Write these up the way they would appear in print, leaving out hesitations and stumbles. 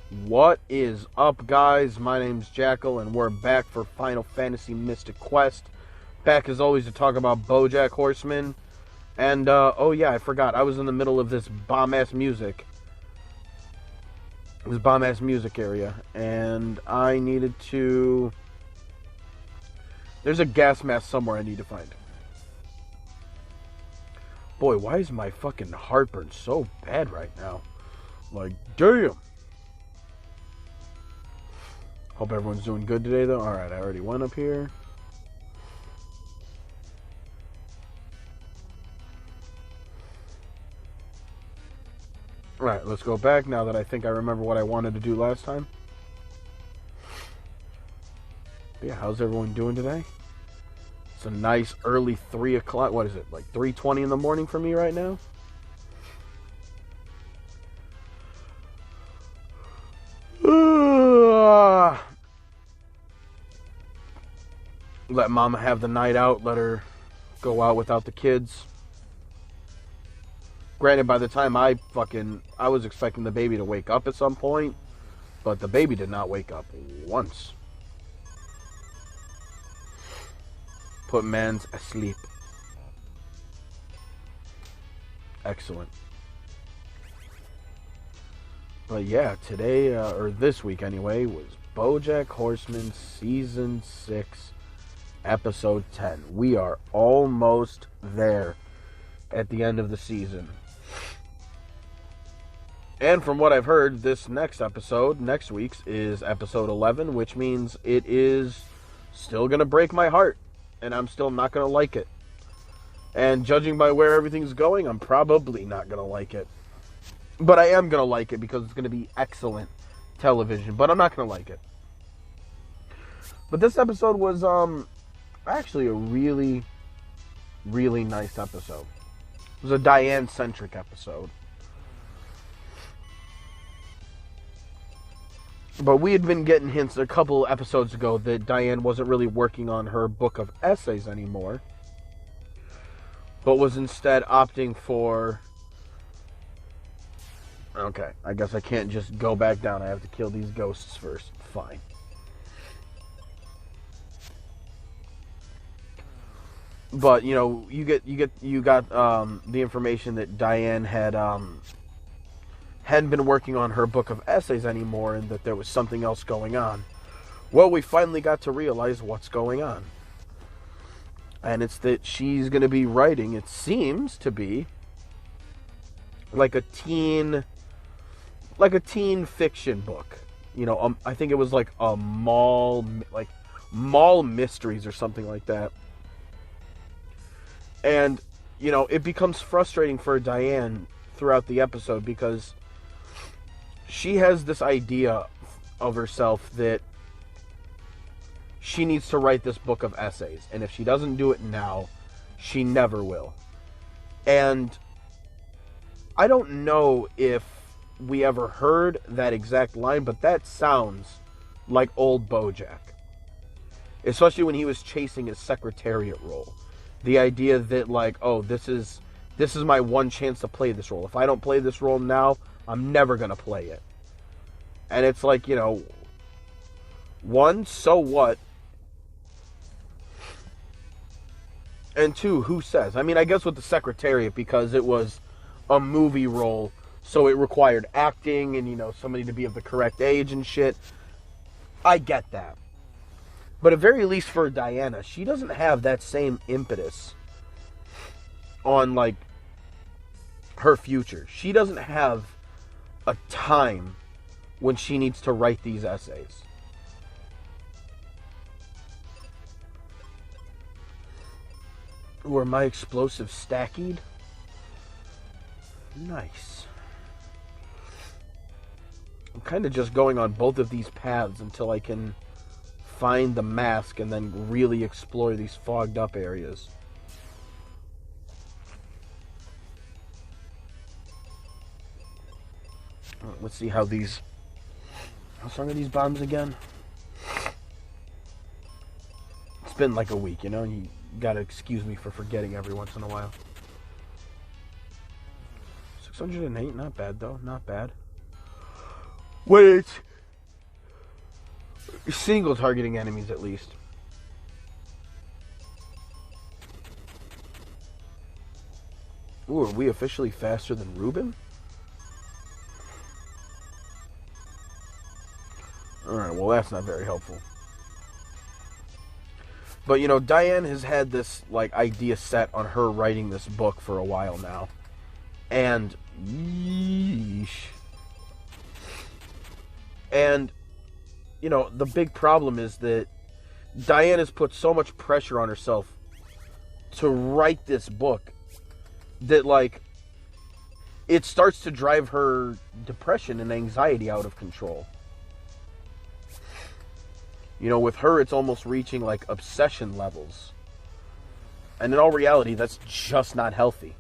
What is up, guys? My name's Jackal, and we're back for Final Fantasy Mystic Quest. Back as always to talk about Bojack Horseman. And, oh yeah, I forgot. I was in the middle of this bomb-ass music. This bomb-ass music area. And I needed to... There's a gas mask somewhere I need to find. Boy, why is my fucking heartburn so bad right now? Like, damn! Hope everyone's doing good today, though. Alright, I already went up here. Alright, let's go back now that I think I remember what I wanted to do last time. But yeah, how's everyone doing today? It's a nice early 3 o'clock. What is it? Like 3:20 in the morning for me right now? Let mama have the night out. Let her go out without the kids. Granted, by the time I was expecting the baby to wake up at some point, but the baby did not wake up once. Put man's asleep. Excellent. But yeah, today, or this week anyway, was Bojack Horseman Season 6, Episode 10. We are almost there at the end of the season. And from what I've heard, this next episode, next week's, is episode 11, which means it is still going to break my heart. And I'm still not going to like it. And judging by where everything's going, I'm probably not going to like it. But I am going to like it because it's going to be excellent television. But I'm not going to like it. But this episode was actually a really, really nice episode. It was a Diane-centric episode. But we had been getting hints a couple episodes ago that Diane wasn't really working on her book of essays anymore, but was instead opting for... Okay, I guess I can't just go back down. I have to kill these ghosts first. Fine. But, you know, you got the information that Diane hadn't been working on her book of essays anymore and that there was something else going on. Well, we finally got to realize what's going on. And it's that she's going to be writing, it seems to be, like a teen fiction book. You know, I think it was like a mall mysteries or something like that. And, you know, it becomes frustrating for Diane throughout the episode because she has this idea of herself that she needs to write this book of essays. And if she doesn't do it now, she never will. And I don't know if we ever heard that exact line, but that sounds like old Bojack. Especially when he was chasing his secretariat role. The idea that, like, oh, this is my one chance to play this role. If I don't play this role now, I'm never going to play it. And it's like, you know, one, so what? And two, who says? I mean, I guess with the Secretariat, because it was a movie role, so it required acting and, you know, somebody to be of the correct age and shit. I get that. But at very least for Diana, she doesn't have that same impetus on, like, her future. She doesn't have a time when she needs to write these essays. Were my explosives stackied? Nice. I'm kind of just going on both of these paths until I can find the mask and then really explore these fogged up areas. Let's see how these... How strong are these bombs again? It's been like a week, you know? You gotta excuse me for forgetting every once in a while. 608, not bad though, not bad. when it's single targeting enemies, at least. Ooh, are we officially faster than Ruben? Alright, well, that's not very helpful. But, you know, Diane has had this, like, idea set on her writing this book for a while now. And, yeesh. And, you know, the big problem is that Diane has put so much pressure on herself to write this book that, like, it starts to drive her depression and anxiety out of control. You know, with her, it's almost reaching, like, obsession levels. And in all reality, that's just not healthy.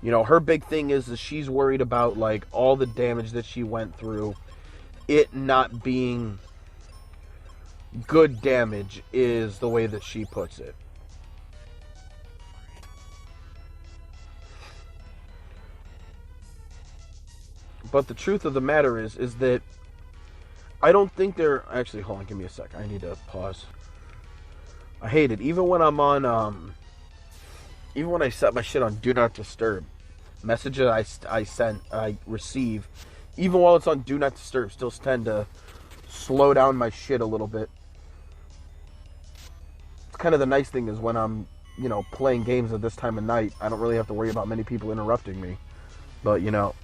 You know, her big thing is that she's worried about, like, all the damage that she went through. It not being good damage is the way that she puts it. But the truth of the matter is that I don't think they're... Actually, hold on, give me a sec. I need to pause. I hate it. Even when I'm on, even when I set my shit on Do Not Disturb, messages I receive, even while it's on Do Not Disturb, still tend to slow down my shit a little bit. It's kind of the nice thing is when I'm, you know, playing games at this time of night, I don't really have to worry about many people interrupting me. But, you know,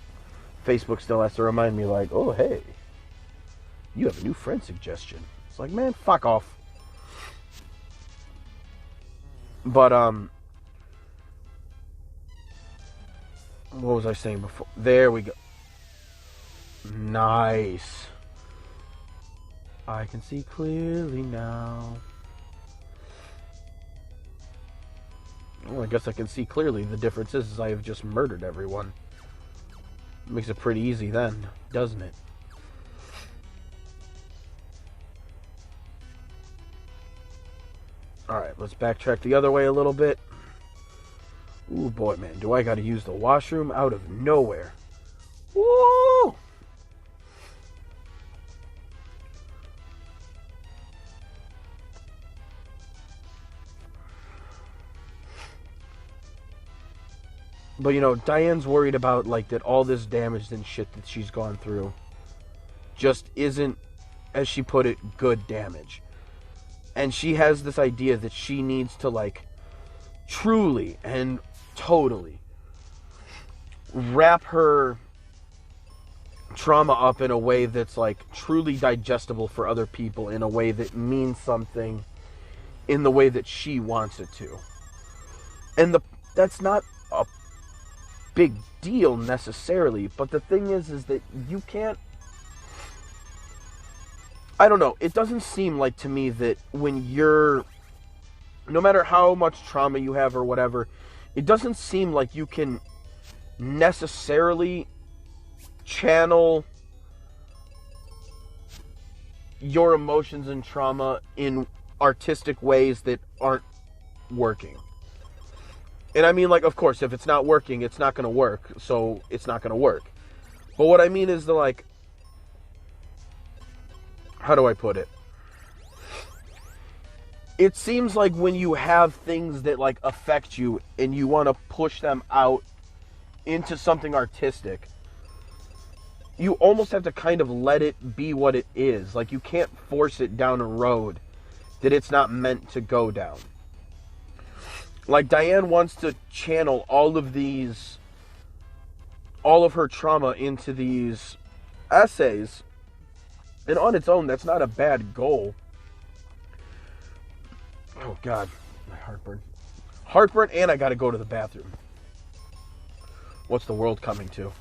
Facebook still has to remind me, like, oh, hey, you have a new friend suggestion. It's like, man, fuck off. But, what was I saying before? There we go. Nice. I can see clearly now. Well, I guess I can see clearly. The difference is I have just murdered everyone. Makes it pretty easy then, doesn't it? Alright, let's backtrack the other way a little bit. Ooh, boy, man, do I gotta use the washroom out of nowhere. Woo! But, you know, Diane's worried about, like, that all this damage and shit that she's gone through just isn't, as she put it, good damage. And she has this idea that she needs to, like, truly and totally wrap her trauma up in a way that's, like, truly digestible for other people, in a way that means something in the way that she wants it to. And that's not a big deal necessarily, but the thing is that you can't... I don't know, it doesn't seem like to me that when you're... No matter how much trauma you have or whatever, it doesn't seem like you can necessarily channel your emotions and trauma in artistic ways that aren't working. And I mean, like, of course, if it's not working, it's not going to work, so it's not going to work. But what I mean is the, like... How do I put it? It seems like when you have things that, like, affect you and you want to push them out into something artistic, you almost have to kind of let it be what it is. Like, you can't force it down a road that it's not meant to go down. Like, Diane wants to channel all of her trauma into these essays. And on its own, that's not a bad goal. Oh, God. My heartburn. Heartburn, and I gotta go to the bathroom. What's the world coming to?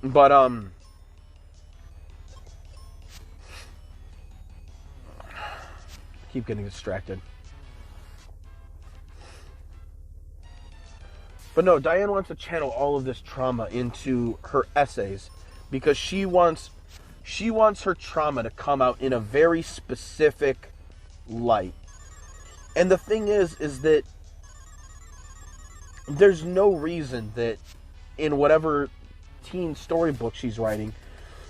But, keep getting distracted. But no, Diane wants to channel all of this trauma into her essays because she wants her trauma to come out in a very specific light. And the thing is that there's no reason that in whatever teen storybook she's writing,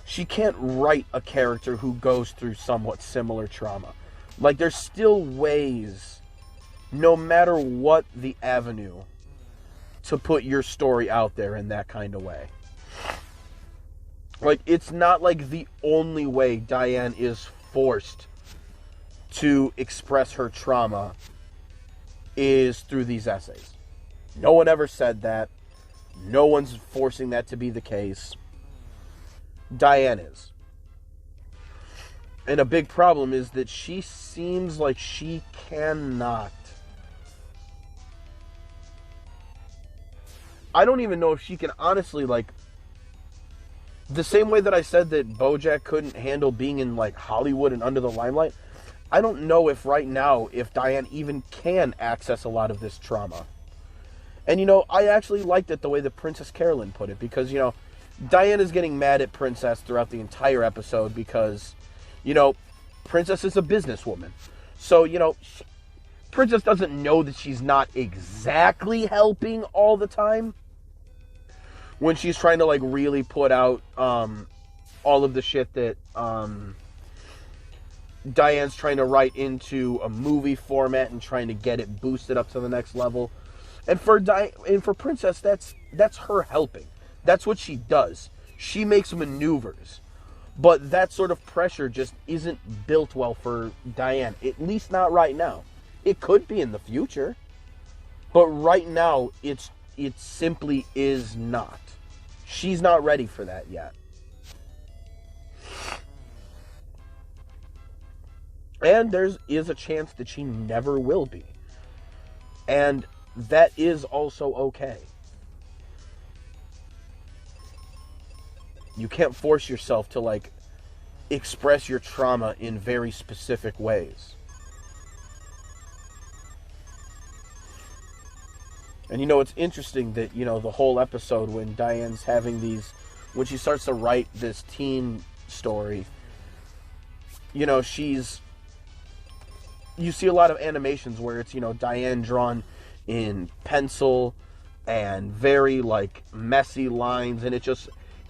she can't write a character who goes through somewhat similar trauma. Like, there's still ways, no matter what the avenue, to put your story out there in that kind of way. Like, it's not like the only way Diane is forced to express her trauma is through these essays. No one ever said that. No one's forcing that to be the case. Diane is. And a big problem is that she seems like she cannot. I don't even know if she can honestly, like, the same way that I said that Bojack couldn't handle being in, like, Hollywood and under the limelight, I don't know if right now, if Diane even can access a lot of this trauma. And, you know, I actually liked it the way that Princess Carolyn put it, because, you know, Diane is getting mad at Princess throughout the entire episode because, you know, Princess is a businesswoman. So, you know, Princess doesn't know that she's not exactly helping all the time when she's trying to, like, really put out all of the shit that Diane's trying to write into a movie format and trying to get it boosted up to the next level. And for Princess, that's her helping. That's what she does. She makes maneuvers. But that sort of pressure just isn't built well for Diane. At least not right now. It could be in the future. But right now, it simply is not. She's not ready for that yet. And there is a chance that she never will be. And that is also okay. You can't force yourself to, like, express your trauma in very specific ways. And, you know, it's interesting that, you know, the whole episode when Diane's having these, when she starts to write this teen story, you know, you see a lot of animations where it's, you know, Diane drawn in pencil and very, like, messy lines, and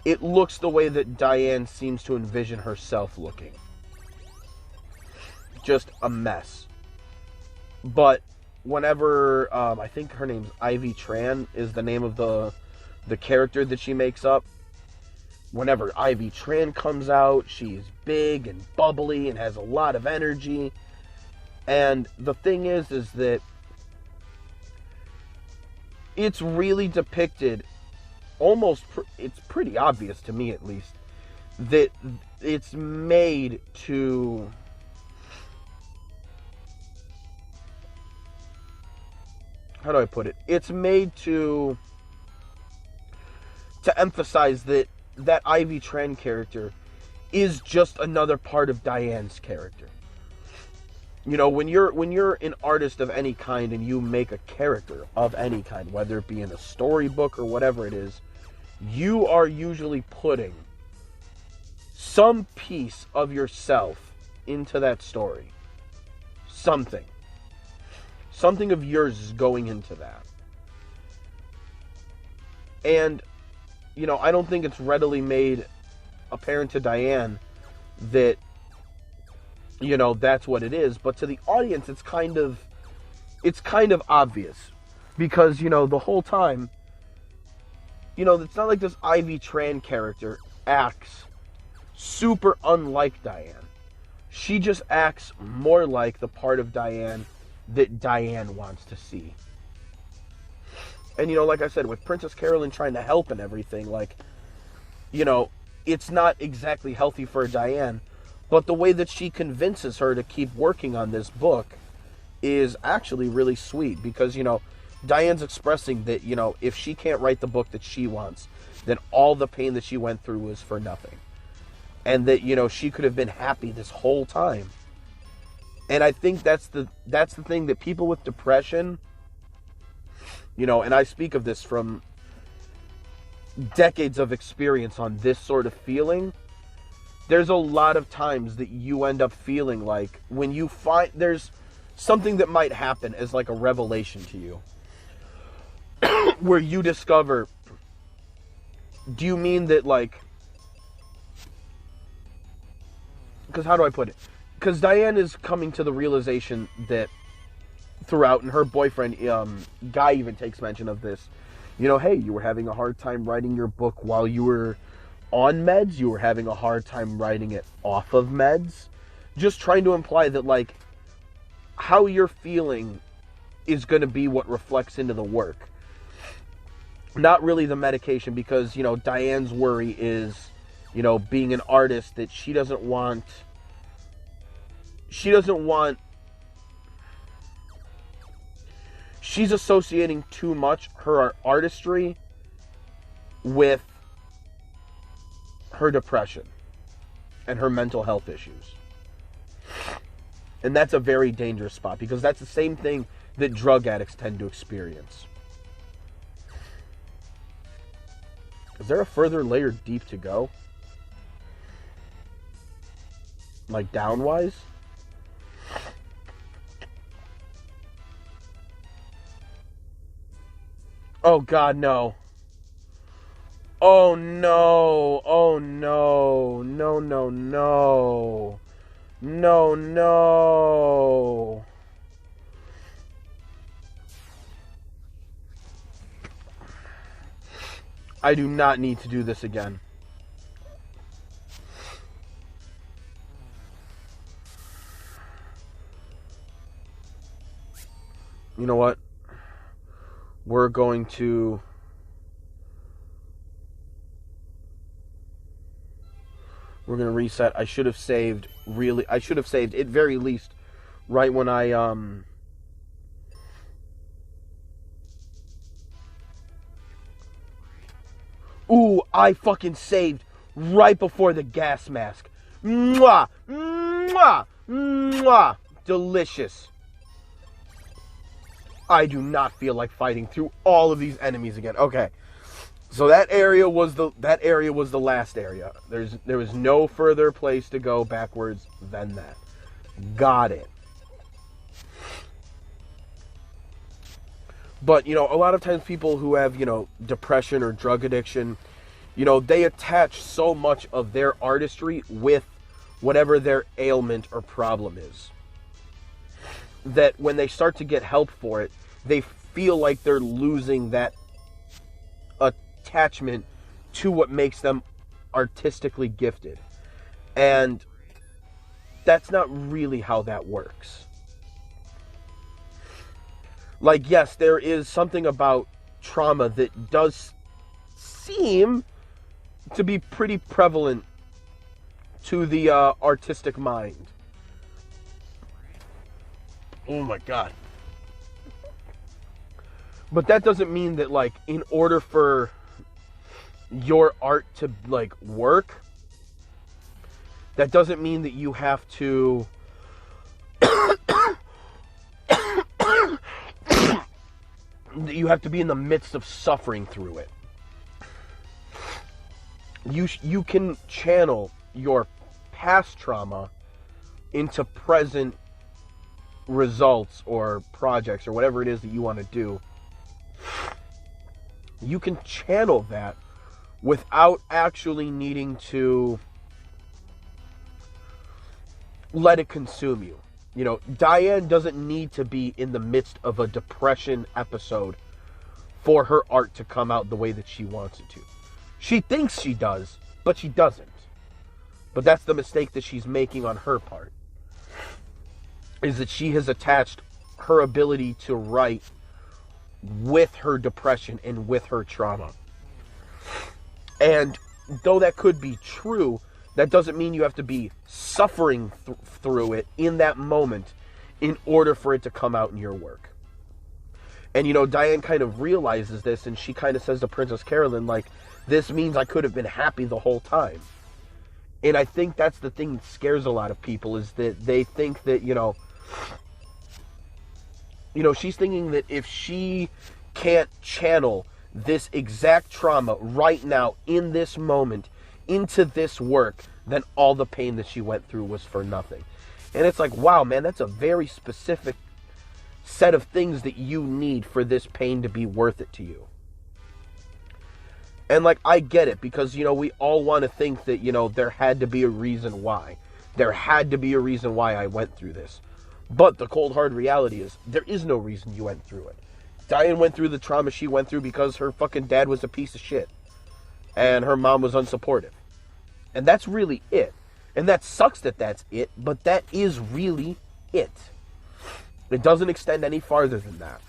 it looks the way that Diane seems to envision herself looking. Just a mess. But whenever, I think her name's Ivy Tran is the name of the character that she makes up. Whenever Ivy Tran comes out, she's big and bubbly and has a lot of energy. And the thing is that it's really depicted, it's pretty obvious to me at least, that it's made to, how do I put it? It's made to emphasize that Ivy Tran character is just another part of Diane's character. You know, when you're an artist of any kind and you make a character of any kind, whether it be in a storybook or whatever it is, you are usually putting some piece of yourself into that story. Something of yours is going into that. And, you know, I don't think it's readily made apparent to Diane that, you know, that's what it is. But to the audience, it's kind of obvious. Because, you know, the whole time, you know, it's not like this Ivy Tran character acts super unlike Diane. She just acts more like the part of Diane that Diane wants to see. And, you know, like I said, with Princess Carolyn trying to help and everything, like, you know, it's not exactly healthy for Diane. But the way that she convinces her to keep working on this book is actually really sweet. Because, you know, Diane's expressing that, you know, if she can't write the book that she wants, then all the pain that she went through was for nothing. And that, you know, she could have been happy this whole time. And I think that's the thing that people with depression, you know, and I speak of this from decades of experience on this sort of feeling. There's a lot of times that you end up feeling like when you find there's something that might happen as like a revelation to you where you discover do you mean that, like, because how do I put it? Because Diane is coming to the realization that throughout, and her boyfriend, Guy, even takes mention of this. You know, hey, you were having a hard time writing your book while you were on meds. You were having a hard time writing it off of meds. Just trying to imply that, like, how you're feeling is going to be what reflects into the work. Not really the medication, because, you know, Diane's worry is, you know, being an artist, that she doesn't want... She's associating too much her artistry with her depression and her mental health issues. And that's a very dangerous spot, because that's the same thing that drug addicts tend to experience. Is there a further layer deep to go? Like downwise? Oh God, no. Oh no. Oh no. No, no, no. No, no. I do not need to do this again. You know what? We're going to... We're going to reset. I should have saved, at very least, right when I, Ooh, I fucking saved right before the gas mask. Mwah! Mwah! Mwah! Delicious. I do not feel like fighting through all of these enemies again. Okay. So that area was the last area. There was no further place to go backwards than that. Got it. But, you know, a lot of times people who have, you know, depression or drug addiction, you know, they attach so much of their artistry with whatever their ailment or problem is, that when they start to get help for it, they feel like they're losing that attachment to what makes them artistically gifted. And that's not really how that works. Like, yes, there is something about trauma that does seem to be pretty prevalent to the artistic mind. Oh my God. But that doesn't mean that, like, in order for your art to, like, work, that doesn't mean that you have to that you have to be in the midst of suffering through it. You can channel your past trauma into present results or projects or whatever it is that you want to do. You can channel that without actually needing to let it consume you. You know, Diane doesn't need to be in the midst of a depression episode for her art to come out the way that she wants it to. She thinks she does, but she doesn't. But that's the mistake that she's making on her part, is that she has attached her ability to write with her depression and with her trauma. And though that could be true, that doesn't mean you have to be suffering through it in that moment in order for it to come out in your work. And, you know, Diane kind of realizes this, and she kind of says to Princess Carolyn, like, this means I could have been happy the whole time. And I think that's the thing that scares a lot of people, is that they think that, you know, she's thinking that if she can't channel this exact trauma right now, in this moment, into this work, then all the pain that she went through was for nothing. And it's like, wow, man, that's a very specific set of things that you need for this pain to be worth it to you. And, like, I get it, because, you know, we all want to think that, you know, there had to be a reason why. There had to be a reason why I went through this. But the cold, hard reality is, there is no reason you went through it. Diane went through the trauma she went through because her fucking dad was a piece of shit. And her mom was unsupportive. And that's really it. And that sucks that that's it, but that is really it. It doesn't extend any farther than that.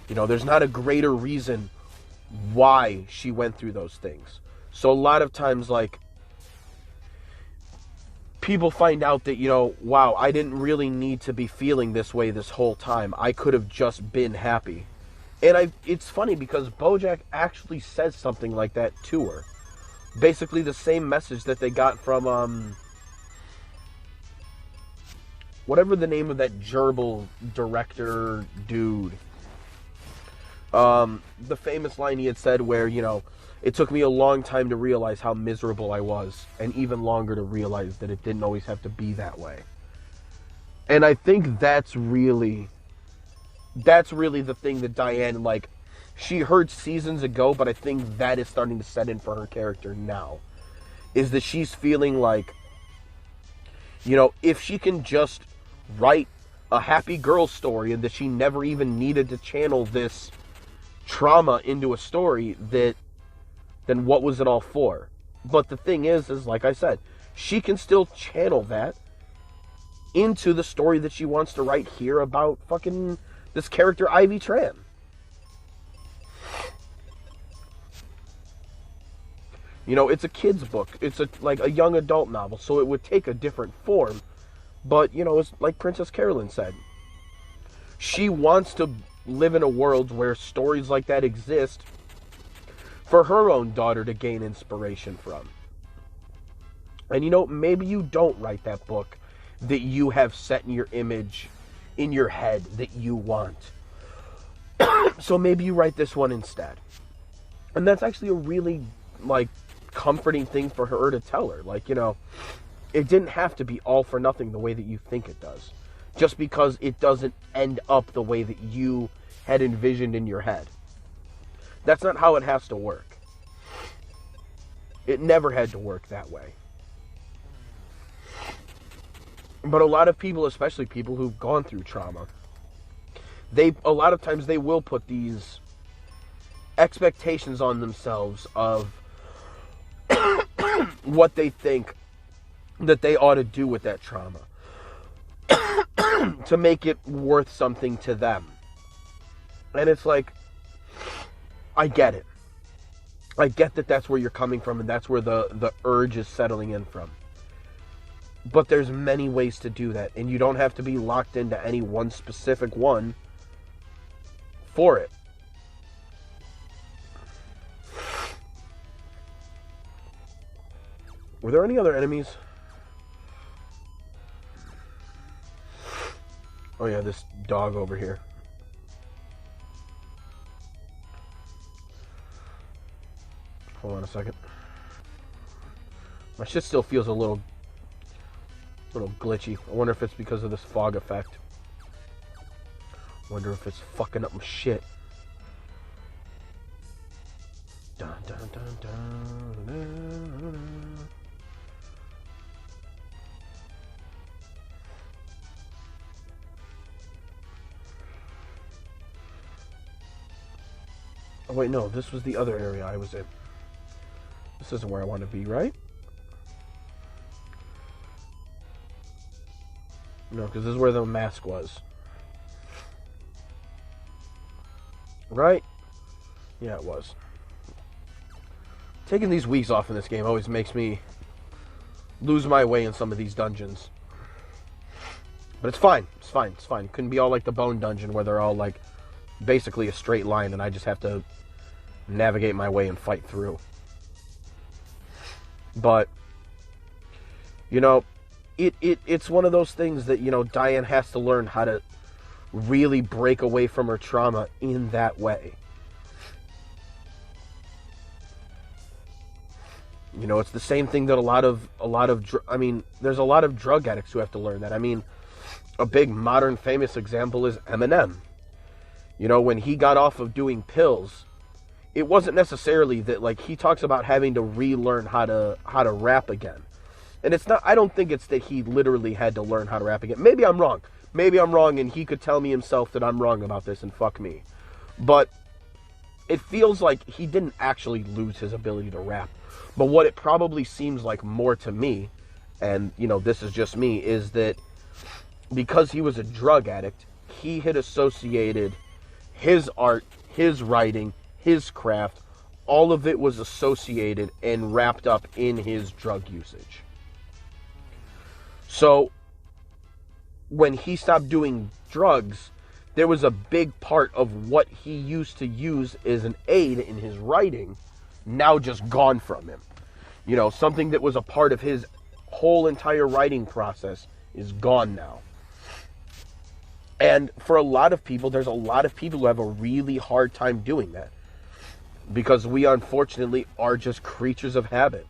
You know, there's not a greater reason why she went through those things. So a lot of times, like, people find out that, you know, wow, I didn't really need to be feeling this way this whole time. I could have just been happy. And it's funny because Bojack actually says something like that to her. Basically the same message that they got from, whatever the name of that gerbil director dude. The famous line he had said where, you know, it took me a long time to realize how miserable I was, and even longer to realize that it didn't always have to be that way. And I think that's really the thing that Diane, like, she heard seasons ago, but I think that is starting to set in for her character now. Is that she's feeling like, you know, if she can just write a happy girl story, and that she never even needed to channel this trauma into a story, then what was it all for? But the thing is like I said, she can still channel that into the story that she wants to write here about fucking this character Ivy Tran. You know, it's a kid's book. It's like a young adult novel, so it would take a different form. But, you know, it's like Princess Carolyn said. She wants to live in a world where stories like that exist for her own daughter to gain inspiration from. And, you know, maybe you don't write that book that you have set in your image, in your head, that you want. So maybe you write this one instead. And that's actually a really, like, comforting thing for her to tell her. Like, you know, it didn't have to be all for nothing the way that you think it does. Just because it doesn't end up the way that you had envisioned in your head. That's not how it has to work. It never had to work that way. But a lot of people, especially people who've gone through trauma, a lot of times they will put these expectations on themselves of what they think that they ought to do with that trauma to make it worth something to them. And it's like, I get it. I get that that's where you're coming from, and that's where the urge is settling in from. But there's many ways to do that, and you don't have to be locked into any one specific one for it. Were there any other enemies? Oh yeah, this dog over here. Hold on a second. My shit still feels a little glitchy. I wonder if it's because of this fog effect. Wonder if it's fucking up my shit. Dun, dun, dun, dun, dun, dun. Oh wait, no, this was the other area I was in. This isn't where I want to be, right? No, because this is where the mask was. Right? Yeah, it was. Taking these weeks off in this game always makes me lose my way in some of these dungeons. But it's fine. It's fine. It's fine. It couldn't be all like the Bone Dungeon where they're all like basically a straight line and I just have to navigate my way and fight through. But, you know, it's one of those things that, you know, Diane has to learn how to really break away from her trauma in that way. You know, it's the same thing that there's a lot of drug addicts who have to learn that. I mean, A big modern famous example is Eminem. You know, when he got off of doing pills, it wasn't necessarily that, like, he talks about having to relearn how to rap again. And it's not, I don't think it's that he literally had to learn how to rap again. Maybe I'm wrong. Maybe I'm wrong and he could tell me himself that I'm wrong about this and fuck me. But it feels like he didn't actually lose his ability to rap. But what it probably seems like more to me, and, you know, this is just me, is that because he was a drug addict, he had associated his art, his writing, his craft, all of it was associated and wrapped up in his drug usage. So, when he stopped doing drugs, there was a big part of what he used to use as an aid in his writing now just gone from him. You know, something that was a part of his whole entire writing process is gone now. And for a lot of people, there's a lot of people who have a really hard time doing that. Because we, unfortunately, are just creatures of habit.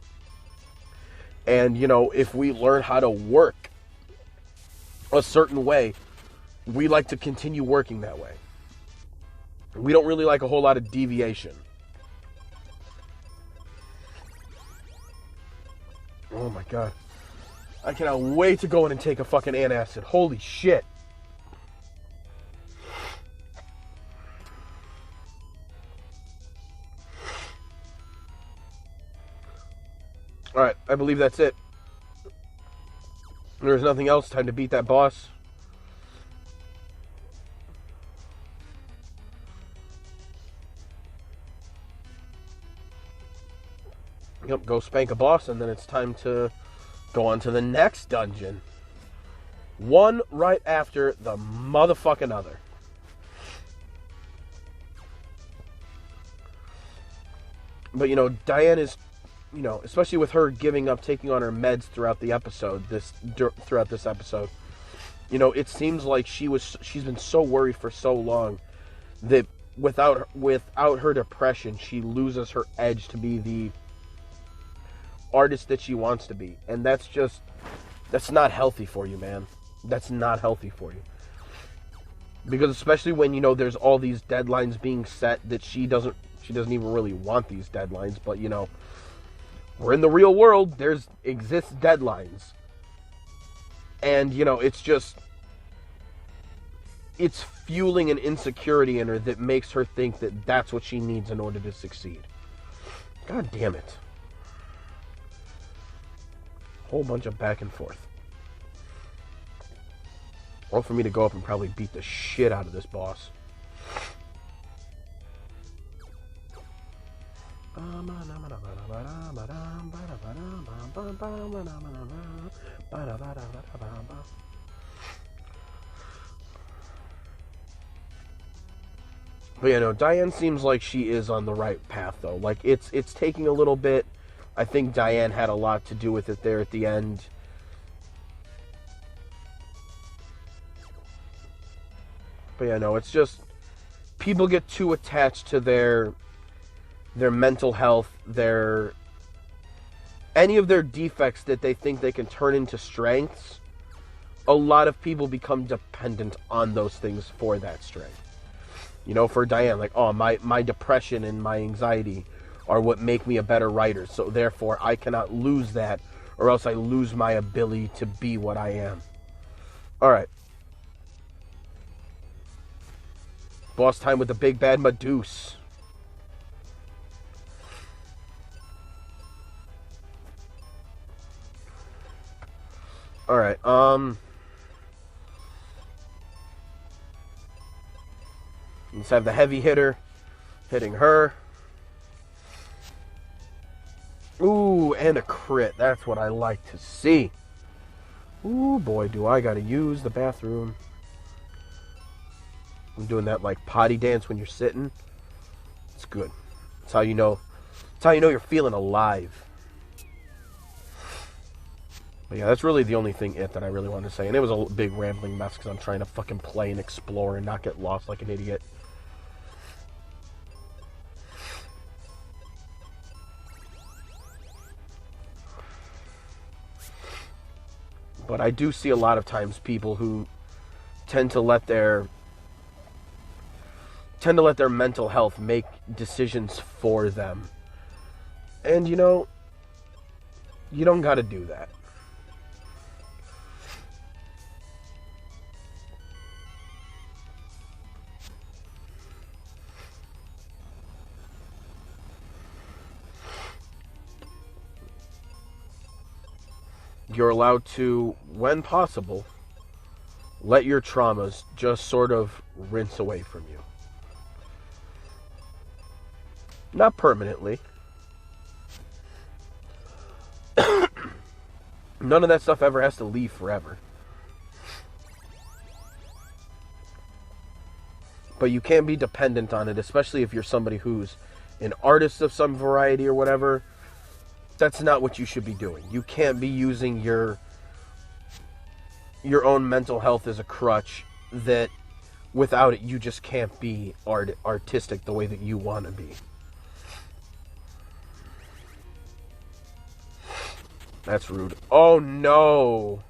And, you know, if we learn how to work a certain way, we like to continue working that way. We don't really like a whole lot of deviation. Oh my god. I cannot wait to go in and take a fucking antacid. Holy shit. Alright, I believe that's it. There's nothing else. Time to beat that boss. Yep, go spank a boss, and then it's time to go on to the next dungeon. One right after the motherfucking other. But, you know, Diane is, you know, especially with her giving up taking on her meds throughout the episode, throughout this episode, you know, it seems like she's been so worried for so long that without her depression, she loses her edge to be the artist that she wants to be. And that's not healthy for you, man. That's not healthy for you. Because especially when, you know, there's all these deadlines being set that she doesn't even really want these deadlines, but, you know, we're in the real world, exists deadlines. And, you know, it's fueling an insecurity in her that makes her think that that's what she needs in order to succeed. God damn it. Whole bunch of back and forth. Or for me to go up and probably beat the shit out of this boss. But yeah, no, Diane seems like she is on the right path, though. Like, it's taking a little bit. I think Diane had a lot to do with it there at the end. But yeah, no, it's just people get too attached to their mental health, any of their defects that they think they can turn into strengths. A lot of people become dependent on those things for that strength. You know, for Diane, like, oh, my depression and my anxiety are what make me a better writer, so therefore I cannot lose that, or else I lose my ability to be what I am. Alright. Boss time with the big bad Medusa. Alright, let's have the heavy hitter hitting her. Ooh, and a crit. That's what I like to see. Ooh, boy, do I gotta use the bathroom. I'm doing that, like, potty dance when you're sitting. It's good. It's how you know you're feeling alive. But yeah, that's really the only thing that I really wanted to say. And it was a big rambling mess because I'm trying to fucking play and explore and not get lost like an idiot. But I do see a lot of times people who tend to let their mental health make decisions for them. And you know, you don't got to do that. You're allowed to, when possible, let your traumas just sort of rinse away from you. Not permanently. None of that stuff ever has to leave forever. But you can't be dependent on it, especially if you're somebody who's an artist of some variety or whatever. That's not what you should be doing. You can't be using your own mental health as a crutch that without it you just can't be artistic the way that you want to be. That's rude. Oh no.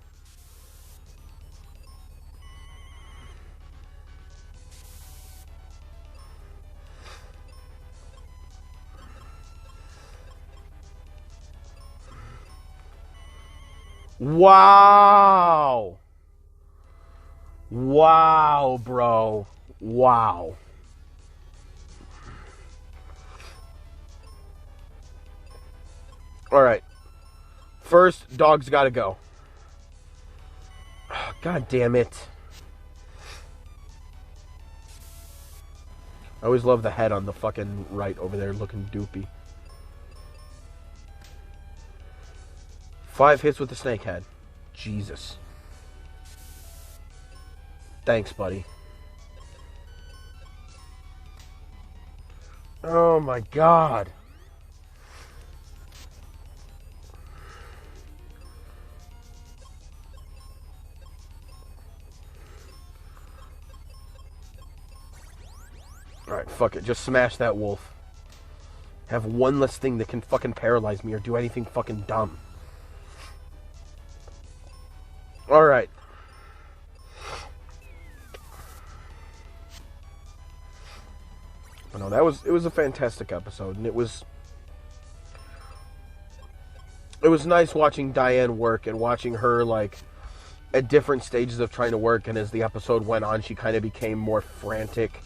Wow. Wow, bro. Wow. All right. First, dog's got to go. God damn it. I always love the head on the fucking right over there looking doopy. 5 hits with the snake head. Jesus. Thanks, buddy. Oh my God. Alright, fuck it. Just smash that wolf. Have one less thing that can fucking paralyze me or do anything fucking dumb. Alright. But no, it was a fantastic episode, and it was nice watching Diane work and watching her, like, at different stages of trying to work, and as the episode went on, she kind of became more frantic.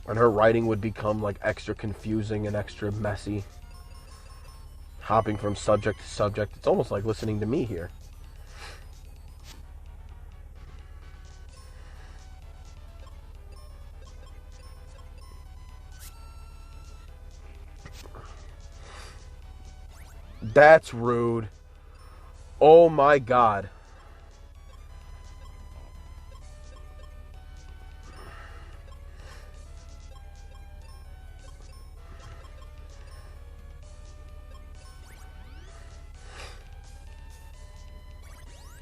And her writing would become, like, extra confusing and extra messy. Hopping from subject to subject. It's almost like listening to me here. That's rude. Oh my God.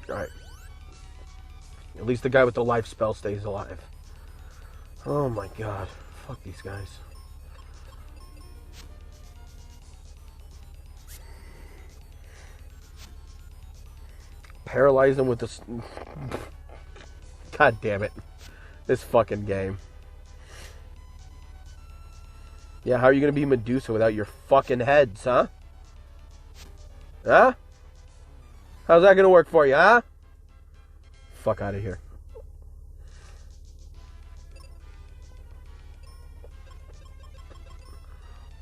Alright. At least the guy with the life spell stays alive. Oh my God. Fuck these guys. Paralyze them with this. God damn it. This fucking game. Yeah, how are you gonna be Medusa without your fucking heads, huh? Huh? How's that gonna work for you, huh? Fuck out of here.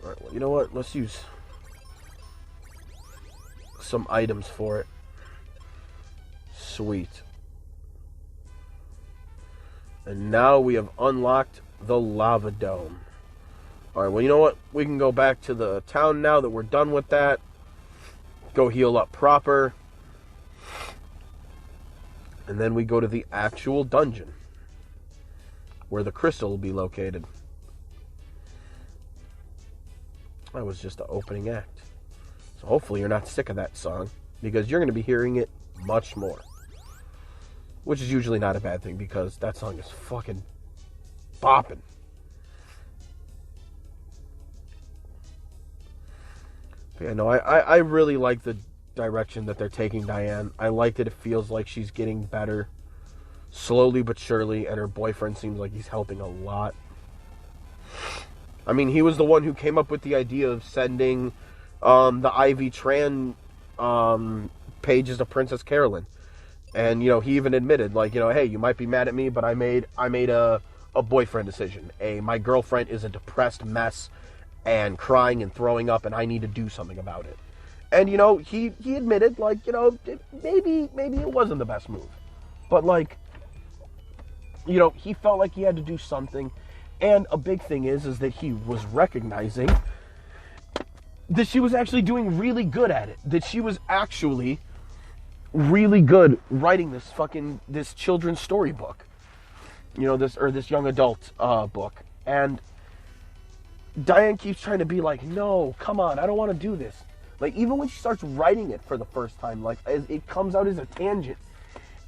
Alright, well, you know what? Let's use some items for it. Sweet. And now we have unlocked the lava dome. Alright, well, you know what? We can go back to the town now that we're done with that. Go heal up proper. And then we go to the actual dungeon, where the crystal will be located. That was just the opening act. So hopefully you're not sick of that song, because you're going to be hearing it much more. Which is usually not a bad thing, because that song is fucking bopping. But yeah, no, I really like the direction that they're taking Diane. I like that it feels like she's getting better slowly but surely, and her boyfriend seems like he's helping a lot. I mean, he was the one who came up with the idea of sending the Ivy Tran pages to Princess Carolyn. And, you know, he even admitted, like, you know, hey, you might be mad at me, but I made a boyfriend decision. My girlfriend is a depressed mess and crying and throwing up, and I need to do something about it. And, you know, he admitted, like, you know, maybe it wasn't the best move. But, like, you know, he felt like he had to do something. And a big thing is that he was recognizing that she was actually doing really good at it. That she was actually really good writing this children's storybook. You know, this young adult book. And Diane keeps trying to be like, no, come on, I don't want to do this. Like, even when she starts writing it for the first time, like, it comes out as a tangent.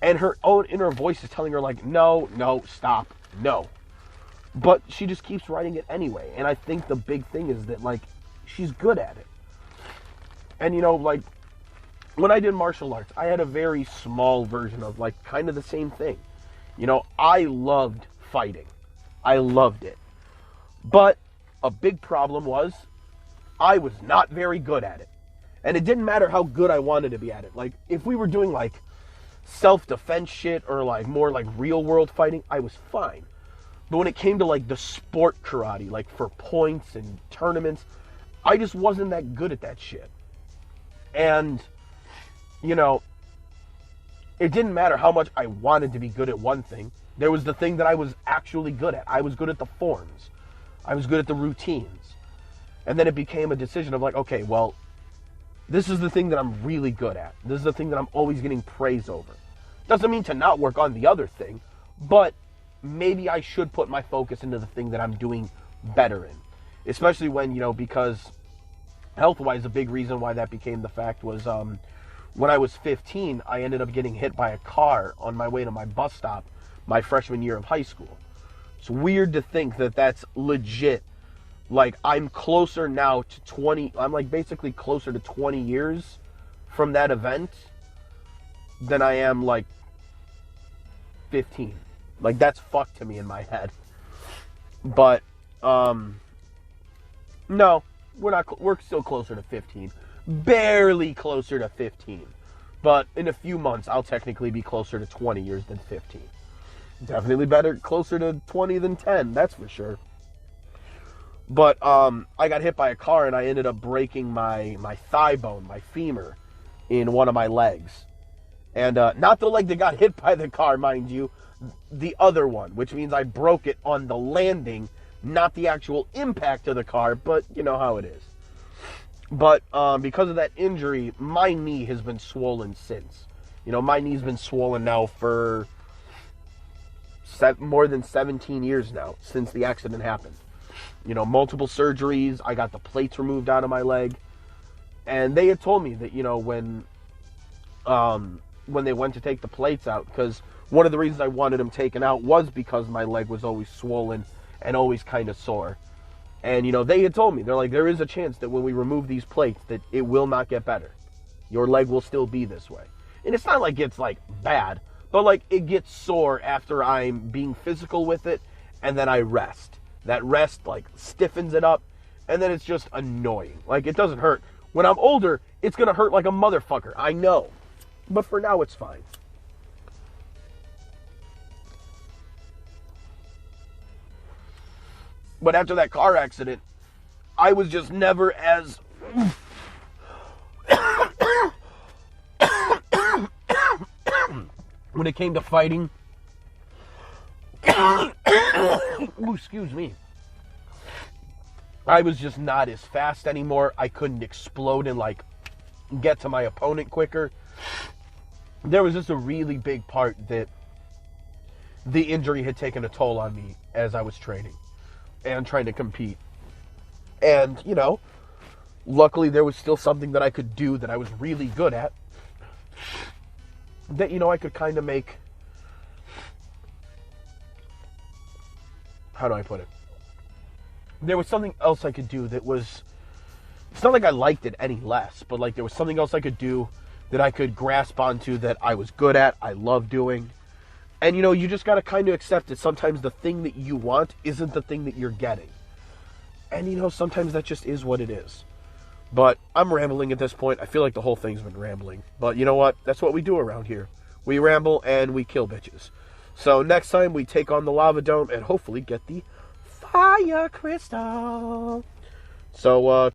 And her own inner voice is telling her, like, no, stop, no. But she just keeps writing it anyway. And I think the big thing is that, like, she's good at it. And, you know, like, when I did martial arts, I had a very small version of, like, kind of the same thing. You know, I loved fighting. I loved it. But a big problem was I was not very good at it. And it didn't matter how good I wanted to be at it. Like, if we were doing, like, self-defense shit or, like, more, like, real-world fighting, I was fine. But when it came to, like, the sport karate, like, for points and tournaments, I just wasn't that good at that shit. And, you know, it didn't matter how much I wanted to be good at one thing. There was the thing that I was actually good at. I was good at the forms. I was good at the routines. And then it became a decision of, like, okay, well, this is the thing that I'm really good at. This is the thing that I'm always getting praise over. Doesn't mean to not work on the other thing, but maybe I should put my focus into the thing that I'm doing better in. Especially when, you know, because health-wise, a big reason why that became the fact was when I was 15, I ended up getting hit by a car on my way to my bus stop my freshman year of high school. It's weird to think that that's legit. Like, I'm closer now to 20, I'm like basically closer to 20 years from that event than I am like 15. Like, that's fucked to me in my head. But, no, we're still closer to 15. Barely closer to 15. But in a few months, I'll technically be closer to 20 years than 15. Definitely better, closer to 20 than 10, that's for sure. But I got hit by a car and I ended up breaking my thigh bone, my femur, in one of my legs. And not the leg that got hit by the car, mind you, the other one, which means I broke it on the landing, not the actual impact of the car, but you know how it is. But because of that injury, my knee has been swollen since. You know, my knee's been swollen now for more than 17 years now, since the accident happened. You know, multiple surgeries, I got the plates removed out of my leg. And they had told me that, you know, when they went to take the plates out, because one of the reasons I wanted them taken out was because my leg was always swollen and always kind of sore. And, you know, they had told me, they're like, there is a chance that when we remove these plates that it will not get better. Your leg will still be this way. And it's not like it's, like, bad, but, like, it gets sore after I'm being physical with it, and then I rest. That rest, like, stiffens it up, and then it's just annoying. Like, it doesn't hurt. When I'm older, it's going to hurt like a motherfucker. I know. But for now, it's fine. But after that car accident, I was just never as... when it came to fighting... Ooh, excuse me. I was just not as fast anymore. I couldn't explode and, like, get to my opponent quicker. There was just a really big part that the injury had taken a toll on me as I was training and trying to compete. And, you know, luckily there was still something that I could do that I was really good at. That, you know, I could kind of make... How do I put it? There was something else I could do that was... It's not like I liked it any less, but, like, there was something else I could do that I could grasp onto, that I was good at, I love doing. And, you know, you just got to kind of accept that sometimes the thing that you want isn't the thing that you're getting. And, you know, sometimes that just is what it is. But I'm rambling at this point. I feel like the whole thing's been rambling. But you know what? That's what we do around here. We ramble and we kill bitches. So next time we take on the lava dome and hopefully get the fire crystal. So,